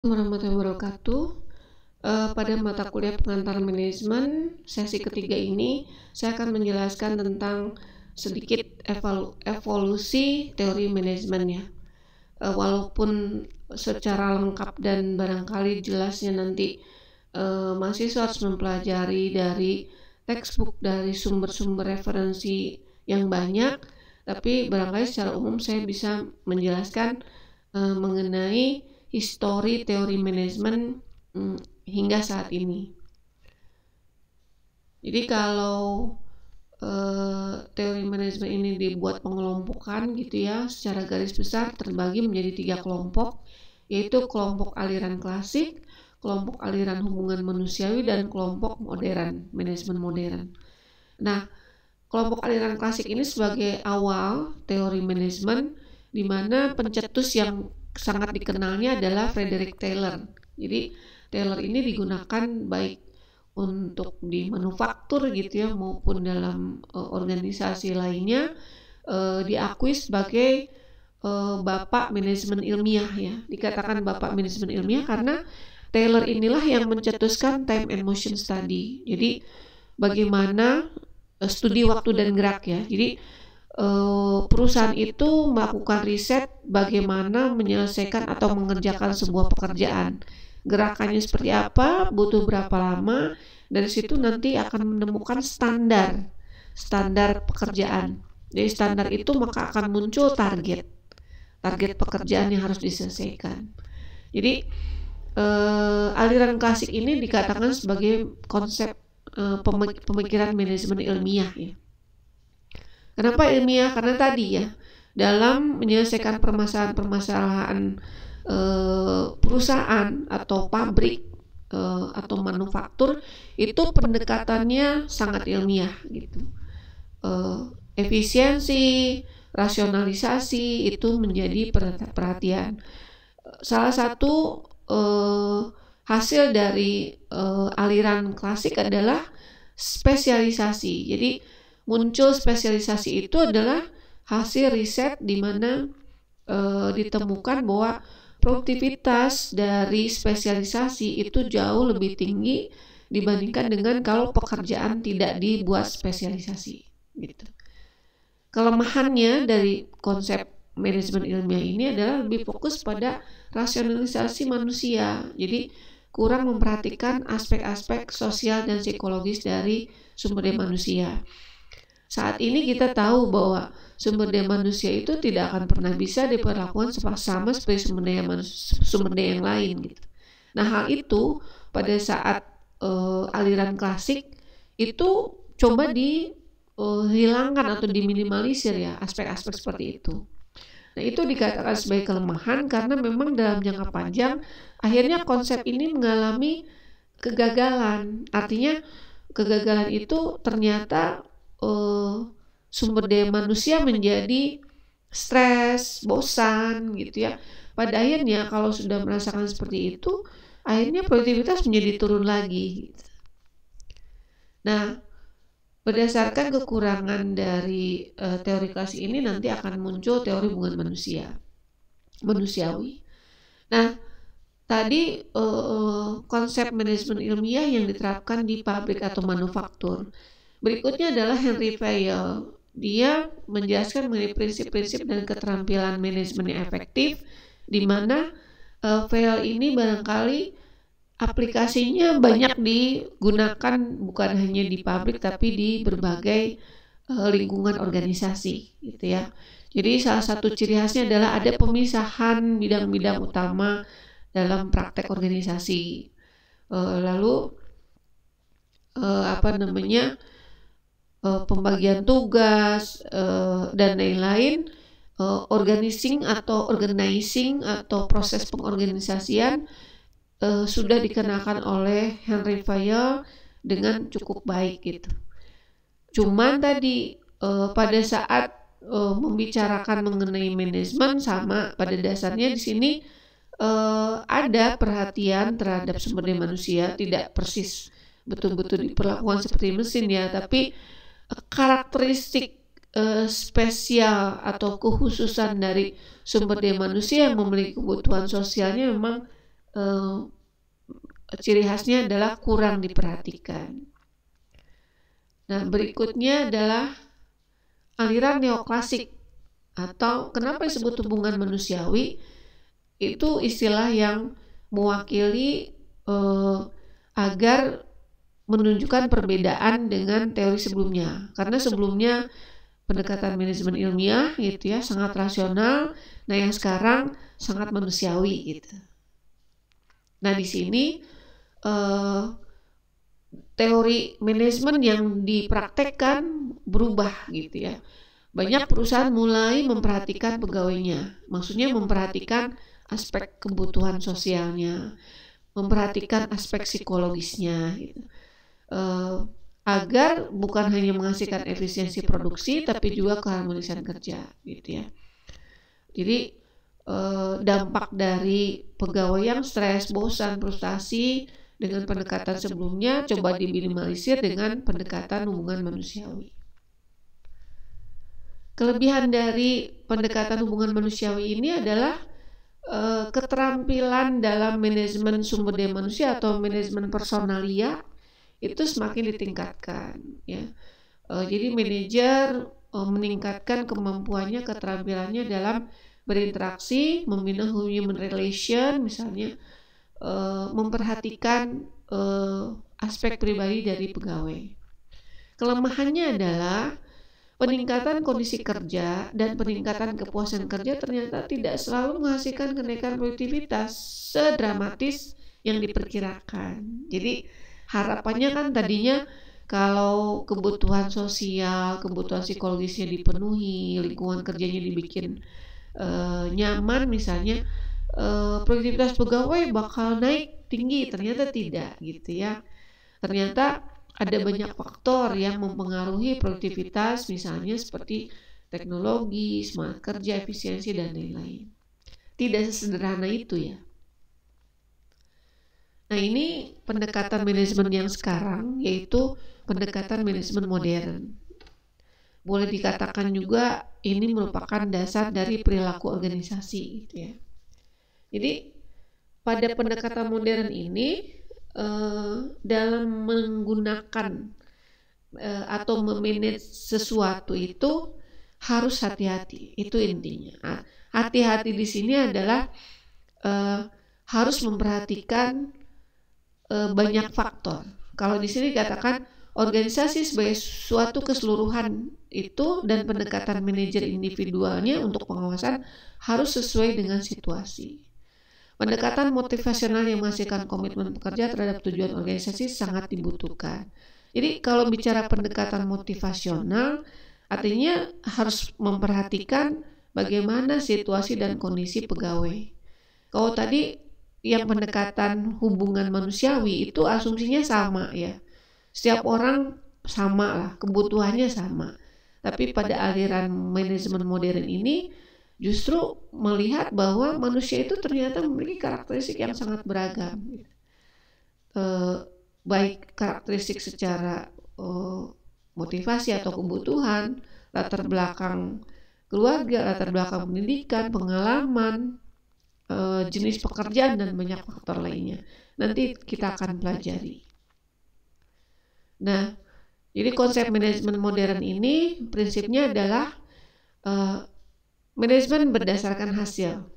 Warahmatullahi wabarakatuh. Pada mata kuliah pengantar manajemen sesi ketiga ini, saya akan menjelaskan tentang sedikit evolusi teori manajemen ya. Walaupun secara lengkap dan barangkali jelasnya nanti mahasiswa harus mempelajari dari textbook, dari sumber-sumber referensi yang banyak, tapi barangkali secara umum saya bisa menjelaskan mengenai histori teori manajemen hingga saat ini. Jadi kalau teori manajemen ini dibuat pengelompokan gitu ya, secara garis besar terbagi menjadi 3 kelompok, yaitu kelompok aliran klasik, kelompok aliran hubungan manusiawi, dan kelompok modern, manajemen modern. Nah, kelompok aliran klasik ini sebagai awal teori manajemen, di mana pencetus yang sangat dikenalnya adalah Frederick Taylor. Jadi Taylor ini digunakan baik untuk di manufaktur gitu ya, maupun dalam organisasi lainnya, diakui sebagai bapak manajemen ilmiah ya. Dikatakan bapak manajemen ilmiah karena Taylor inilah yang mencetuskan time and motion study. Jadi bagaimana studi waktu dan gerak ya. Jadi perusahaan itu melakukan riset bagaimana menyelesaikan atau mengerjakan sebuah pekerjaan. Gerakannya seperti apa, butuh berapa lama, dari situ nanti akan menemukan standar pekerjaan. Dari standar itu maka akan muncul target pekerjaan yang harus diselesaikan. Jadi aliran klasik ini dikatakan sebagai konsep pemikiran manajemen ilmiah ya. Kenapa ilmiah? Karena tadi ya, dalam menyelesaikan permasalahan perusahaan atau pabrik atau manufaktur, itu pendekatannya sangat ilmiah gitu. Efisiensi, rasionalisasi itu menjadi perhatian. Salah satu hasil dari aliran klasik adalah spesialisasi. Jadi muncul spesialisasi itu adalah hasil riset di mana ditemukan bahwa produktivitas dari spesialisasi itu jauh lebih tinggi dibandingkan dengan kalau pekerjaan tidak dibuat spesialisasi gitu. Kelemahannya dari konsep manajemen ilmiah ini adalah lebih fokus pada rasionalisasi manusia. Jadi kurang memperhatikan aspek-aspek sosial dan psikologis dari sumber daya manusia. Saat ini kita tahu bahwa sumber daya manusia itu tidak akan pernah bisa diperlakukan sama seperti sumber daya yang lain gitu. Nah, hal itu pada saat aliran klasik itu coba dihilangkan atau diminimalisir ya, aspek-aspek seperti itu. Nah, itu dikatakan sebagai kelemahan karena memang dalam jangka panjang akhirnya konsep ini mengalami kegagalan. Artinya kegagalan itu ternyata sumber daya manusia menjadi stres, bosan gitu ya. Pada akhirnya kalau sudah merasakan seperti itu, akhirnya produktivitas menjadi turun lagi gitu. Nah, berdasarkan kekurangan dari teori klasik ini nanti akan muncul teori hubungan manusiawi. Nah, tadi konsep manajemen ilmiah yang diterapkan di pabrik atau manufaktur. Berikutnya adalah Henry Fayol. Dia menjelaskan mengenai prinsip-prinsip dan keterampilan manajemen yang efektif, di mana Fayol ini barangkali aplikasinya banyak digunakan bukan hanya di pabrik tapi di berbagai lingkungan organisasi gitu ya. Jadi salah satu ciri khasnya adalah ada pemisahan bidang-bidang utama dalam praktek organisasi. Lalu pembagian tugas dan lain-lain, organizing atau proses pengorganisasian sudah dikenakan oleh Henry Fayol dengan cukup baik gitu. Cuman tadi pada saat membicarakan mengenai manajemen, sama pada dasarnya di sini ada perhatian terhadap sumber daya manusia, tidak persis betul-betul diperlakukan seperti mesin ya, tapi karakteristik spesial atau kekhususan dari sumber daya manusia yang memiliki kebutuhan sosialnya memang ciri khasnya adalah kurang diperhatikan. Nah, berikutnya adalah aliran neoklasik, atau kenapa disebut hubungan manusiawi, itu istilah yang mewakili agar menunjukkan perbedaan dengan teori sebelumnya. Karena sebelumnya pendekatan manajemen ilmiah gitu ya, sangat rasional. Nah, yang sekarang sangat manusiawi gitu. Nah, di sini teori manajemen yang dipraktekkan berubah gitu ya. Banyak perusahaan mulai memperhatikan pegawainya. Maksudnya memperhatikan aspek kebutuhan sosialnya, memperhatikan aspek psikologisnya gitu. Agar bukan hanya menghasilkan efisiensi produksi tapi juga keharmonisan kerja gitu ya. Jadi dampak dari pegawai yang stres, bosan, frustasi dengan pendekatan sebelumnya coba diminimalisir dengan pendekatan hubungan manusiawi. Kelebihan dari pendekatan hubungan manusiawi ini adalah keterampilan dalam manajemen sumber daya manusia atau manajemen personalia itu semakin ditingkatkan ya. Jadi manajer meningkatkan kemampuannya, keterampilannya dalam berinteraksi, membina human relation, misalnya memperhatikan aspek pribadi dari pegawai. Kelemahannya adalah peningkatan kondisi kerja dan peningkatan kepuasan kerja ternyata tidak selalu menghasilkan kenaikan produktivitas sedramatis yang diperkirakan. Jadi harapannya kan tadinya kalau kebutuhan sosial, kebutuhan psikologisnya dipenuhi, lingkungan kerjanya dibikin nyaman misalnya, produktivitas pegawai bakal naik tinggi. Ternyata tidak gitu ya. Ternyata ada banyak faktor yang mempengaruhi produktivitas, misalnya seperti teknologi, semangat kerja, efisiensi, dan lain-lain. Tidak sesederhana itu ya. Nah, ini pendekatan manajemen yang sekarang, yaitu pendekatan manajemen modern. Boleh dikatakan juga ini merupakan dasar dari perilaku organisasi gitu ya. Jadi pada pendekatan modern ini dalam menggunakan atau memanage sesuatu itu harus hati-hati, itu intinya. Hati-hati di sini adalah harus memperhatikan banyak faktor. Kalau di sini dikatakan organisasi sebagai suatu keseluruhan itu dan pendekatan manajer individualnya untuk pengawasan harus sesuai dengan situasi. Pendekatan motivasional yang menghasilkan komitmen pekerja terhadap tujuan organisasi sangat dibutuhkan. Jadi kalau bicara pendekatan motivasional, artinya harus memperhatikan bagaimana situasi dan kondisi pegawai. Kalau tadi yang pendekatan hubungan manusiawi itu asumsinya sama ya. Setiap orang sama lah, kebutuhannya sama. Tapi pada aliran manajemen modern ini justru melihat bahwa manusia itu ternyata memiliki karakteristik yang sangat beragam. Baik karakteristik secara motivasi atau kebutuhan, latar belakang keluarga, latar belakang pendidikan, pengalaman, jenis pekerjaan, dan banyak faktor lainnya. Nanti kita akan pelajari. Nah, jadi konsep manajemen modern ini prinsipnya adalah manajemen berdasarkan hasil.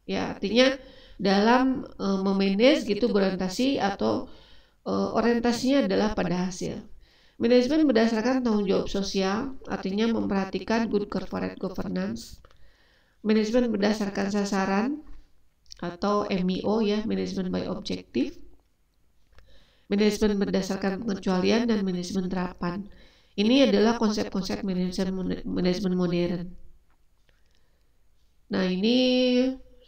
Ya, artinya dalam memanage gitu berorientasi atau orientasinya adalah pada hasil. Manajemen berdasarkan tanggung jawab sosial, artinya memperhatikan good corporate governance. Manajemen berdasarkan sasaran atau MEO ya, manajemen by objective. Manajemen berdasarkan pengecualian dan manajemen terapan. Ini adalah konsep-konsep manajemen modern. Nah, ini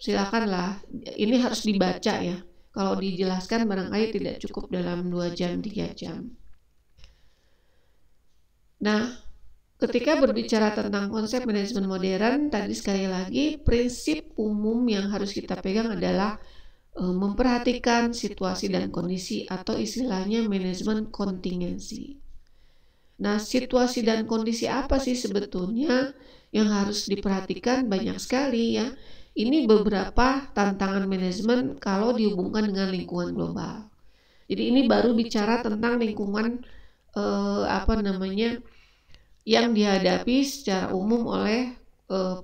silakanlah, ini harus dibaca ya. Kalau dijelaskan barangkali tidak cukup dalam 2 jam, 3 jam. Nah, ketika berbicara tentang konsep manajemen modern, tadi sekali lagi prinsip umum yang harus kita pegang adalah memperhatikan situasi dan kondisi atau istilahnya manajemen kontingensi. Nah, situasi dan kondisi apa sih sebetulnya yang harus diperhatikan? Banyak sekali ya. Ini beberapa tantangan manajemen kalau dihubungkan dengan lingkungan global. Jadi ini baru bicara tentang lingkungan yang dihadapi secara umum oleh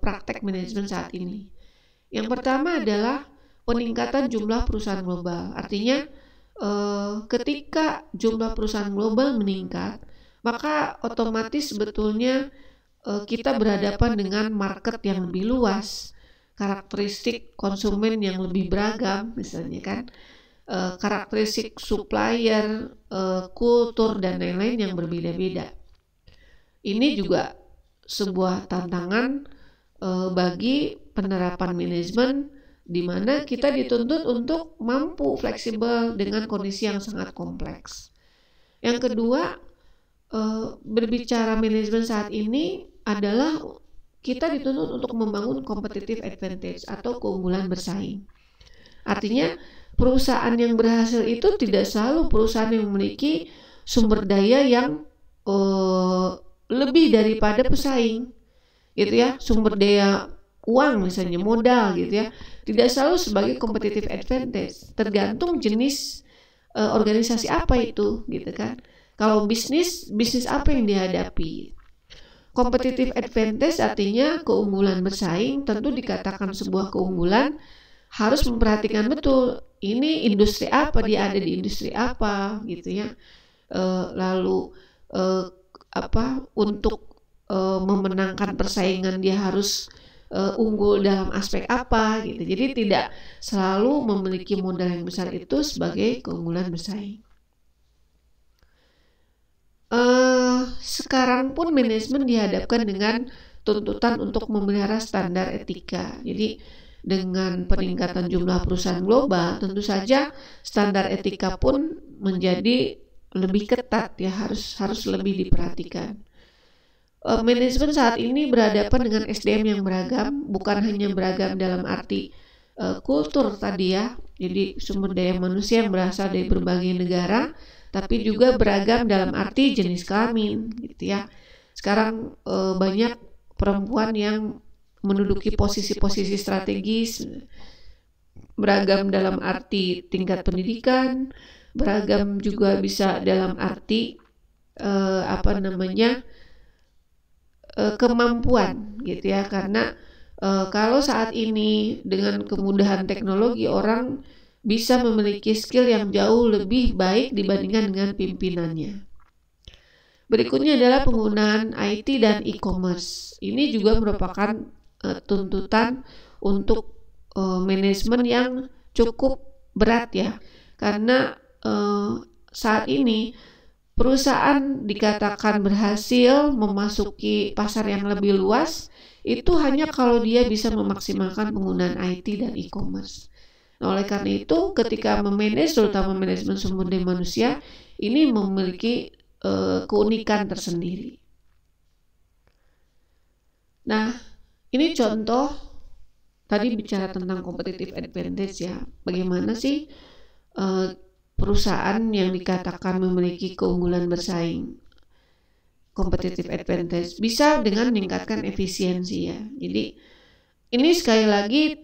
praktek manajemen saat ini. Yang pertama adalah peningkatan jumlah perusahaan global. Artinya ketika jumlah perusahaan global meningkat, maka otomatis sebetulnya kita berhadapan dengan market yang lebih luas, karakteristik konsumen yang lebih beragam, misalnya kan, karakteristik supplier, kultur dan lain-lain yang berbeda-beda. Ini juga sebuah tantangan bagi penerapan manajemen, di mana kita dituntut untuk mampu fleksibel dengan kondisi yang sangat kompleks. Yang kedua, berbicara manajemen saat ini adalah kita dituntut untuk membangun competitive advantage atau keunggulan bersaing. Artinya perusahaan yang berhasil itu tidak selalu perusahaan yang memiliki sumber daya yang lebih daripada pesaing, gitu ya, sumber daya uang misalnya, modal gitu ya, tidak selalu sebagai competitive advantage, tergantung jenis organisasi apa itu, gitu kan. Kalau bisnis apa yang dihadapi. Competitive advantage artinya keunggulan bersaing, tentu dikatakan sebuah keunggulan harus memperhatikan betul ini industri apa, dia ada di industri apa gitu ya. Lalu untuk memenangkan persaingan dia harus unggul dalam aspek apa gitu. Jadi tidak selalu memiliki modal yang besar itu sebagai keunggulan bersaing. Sekarang pun manajemen dihadapkan dengan tuntutan untuk memelihara standar etika. Jadi dengan peningkatan jumlah perusahaan global, tentu saja standar etika pun menjadi lebih ketat ya, harus lebih diperhatikan. Manajemen saat ini berhadapan dengan SDM yang beragam, bukan hanya beragam dalam arti kultur tadi ya, jadi sumber daya manusia yang berasal dari berbagai negara, tapi juga beragam dalam arti jenis kelamin gitu ya. Sekarang banyak perempuan yang menduduki posisi-posisi strategis, beragam dalam arti tingkat pendidikan, beragam juga bisa dalam arti kemampuan gitu ya. Karena kalau saat ini dengan kemudahan teknologi orang bisa memiliki skill yang jauh lebih baik dibandingkan dengan pimpinannya. Berikutnya adalah penggunaan IT dan e-commerce. Ini juga merupakan tuntutan untuk manajemen yang cukup berat ya. Karena saat ini perusahaan dikatakan berhasil memasuki pasar yang lebih luas itu hanya kalau dia bisa memaksimalkan penggunaan IT dan e-commerce. Nah, oleh karena itu ketika memanage, terutama manajemen sumber daya manusia, ini memiliki keunikan tersendiri. Nah, ini contoh tadi bicara tentang competitive advantage ya. Bagaimana sih perusahaan yang dikatakan memiliki keunggulan bersaing, competitive advantage, bisa dengan meningkatkan efisiensi ya. Jadi ini sekali lagi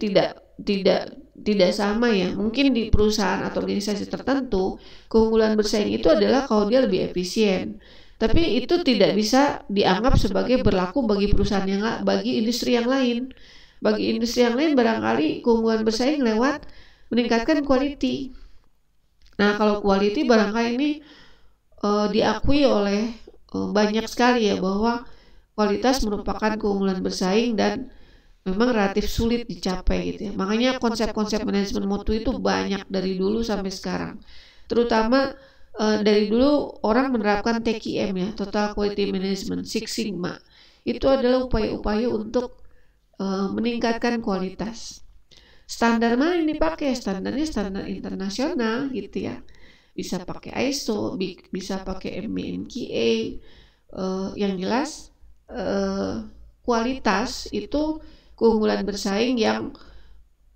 tidak sama ya. Mungkin di perusahaan atau organisasi tertentu keunggulan bersaing itu adalah kalau dia lebih efisien. Tapi itu tidak bisa dianggap sebagai berlaku bagi perusahaan bagi industri yang lain. Bagi industri yang lain barangkali keunggulan bersaing lewat meningkatkan quality. Nah, kalau quality barangkali ini diakui oleh banyak sekali ya, bahwa kualitas merupakan keunggulan bersaing dan memang relatif sulit dicapai gitu ya. Makanya konsep-konsep manajemen mutu itu banyak dari dulu sampai sekarang. Terutama dari dulu orang menerapkan TQM ya, Total Quality Management, Six Sigma. Itu adalah upaya-upaya untuk meningkatkan kualitas. Standar mana yang dipakai? Standarnya standar internasional gitu ya. Bisa pakai ISO, bisa pakai MBNQA. Yang jelas kualitas itu keunggulan bersaing yang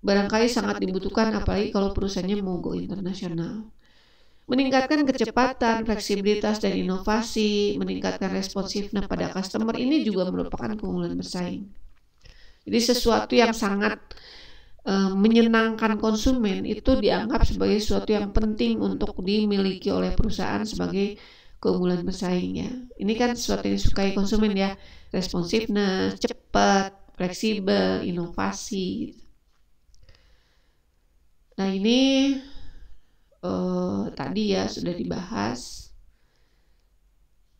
barangkali sangat dibutuhkan, apalagi kalau perusahaannya mau go internasional. Meningkatkan kecepatan, fleksibilitas, dan inovasi, meningkatkan responsifnya pada customer, ini juga merupakan keunggulan bersaing. Jadi sesuatu yang sangat menyenangkan konsumen itu dianggap sebagai sesuatu yang penting untuk dimiliki oleh perusahaan sebagai keunggulan bersaingnya. Ini kan sesuatu yang disukai konsumen ya, responsiveness, cepat, fleksibel, inovasi. Nah ini tadi ya sudah dibahas.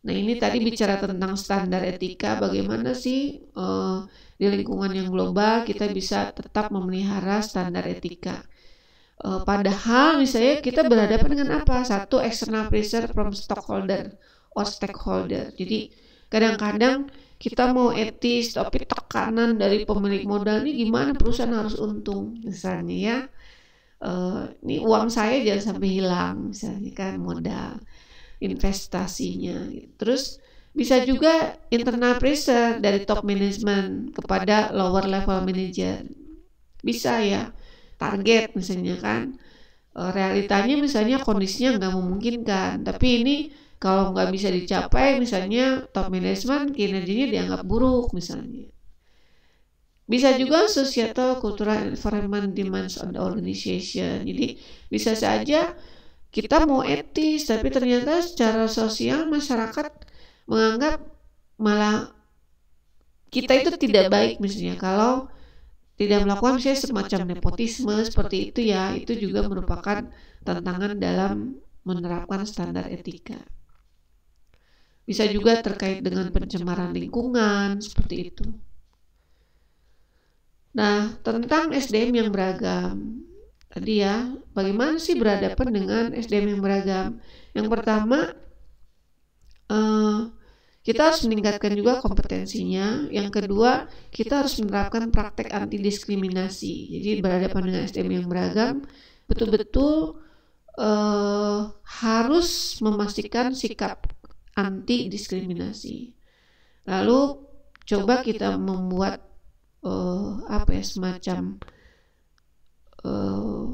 Nah ini tadi bicara tentang standar etika, bagaimana sih di lingkungan yang global kita bisa tetap memelihara standar etika. Padahal misalnya kita berhadapan dengan apa? Satu, external pressure from stockholder or stakeholder. Jadi kadang-kadang kita mau etis tapi tekanan dari pemilik modal ini gimana perusahaan harus untung misalnya ya. Ini uang saya jangan sampai hilang misalnya kan, modal investasinya. Terus bisa juga internal pressure dari top management kepada lower level manager. Bisa ya, target misalnya kan, realitanya misalnya kondisinya nggak memungkinkan, tapi ini kalau nggak bisa dicapai misalnya top management kinerjanya dianggap buruk misalnya. Bisa juga societal, cultural, environment demands on the organization. Jadi bisa saja kita mau etis, tapi ternyata secara sosial masyarakat menganggap malah kita itu tidak baik misalnya kalau tidak melakukan misalnya semacam nepotisme seperti itu ya. Itu juga merupakan tantangan dalam menerapkan standar etika. Bisa juga terkait dengan pencemaran lingkungan seperti itu. Nah, tentang SDM yang beragam tadi ya, bagaimana sih berhadapan dengan SDM yang beragam? Yang pertama, kita harus meningkatkan juga kompetensinya. Yang kedua, kita harus menerapkan praktek anti diskriminasi. Jadi berhadapan dengan SDM yang beragam, betul-betul harus memastikan sikap anti diskriminasi. Lalu coba kita membuat semacam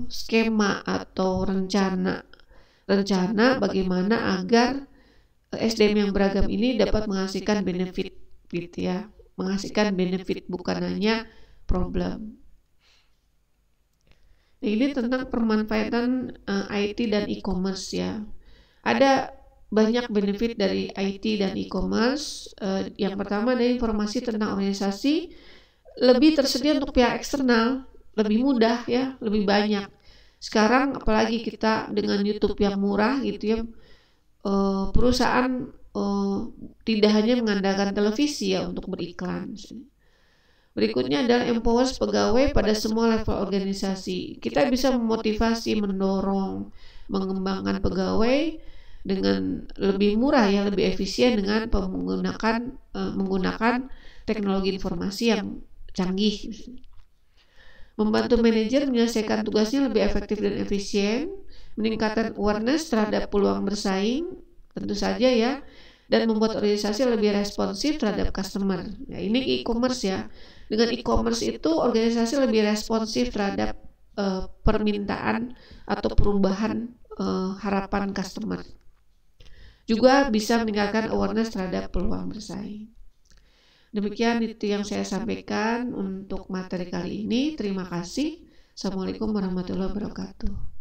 skema atau rencana bagaimana agar SDM yang beragam ini dapat menghasilkan benefit gitu ya, menghasilkan benefit bukan hanya problem. Nah, ini tentang pemanfaatan IT dan e-commerce ya. Ada banyak benefit dari IT dan e-commerce. Yang pertama ada informasi tentang organisasi lebih tersedia untuk pihak eksternal, lebih mudah ya, lebih banyak. Sekarang apalagi kita dengan YouTube yang murah gitu ya, perusahaan tidak hanya mengandalkan televisi ya untuk beriklan. Berikutnya adalah empower pegawai pada semua level organisasi. Kita bisa memotivasi, mendorong, mengembangkan pegawai dengan lebih murah ya, lebih efisien dengan menggunakan teknologi informasi yang canggih. Membantu manajer menyelesaikan tugasnya lebih efektif dan efisien, meningkatkan awareness terhadap peluang bersaing, tentu saja ya, dan membuat organisasi lebih responsif terhadap customer. Ya, ini e-commerce ya. Dengan e-commerce itu organisasi lebih responsif terhadap permintaan atau perubahan harapan customer. Juga bisa meningkatkan awareness terhadap peluang bersaing. Demikian itu yang saya sampaikan untuk materi kali ini. Terima kasih. Assalamualaikum warahmatullahi wabarakatuh.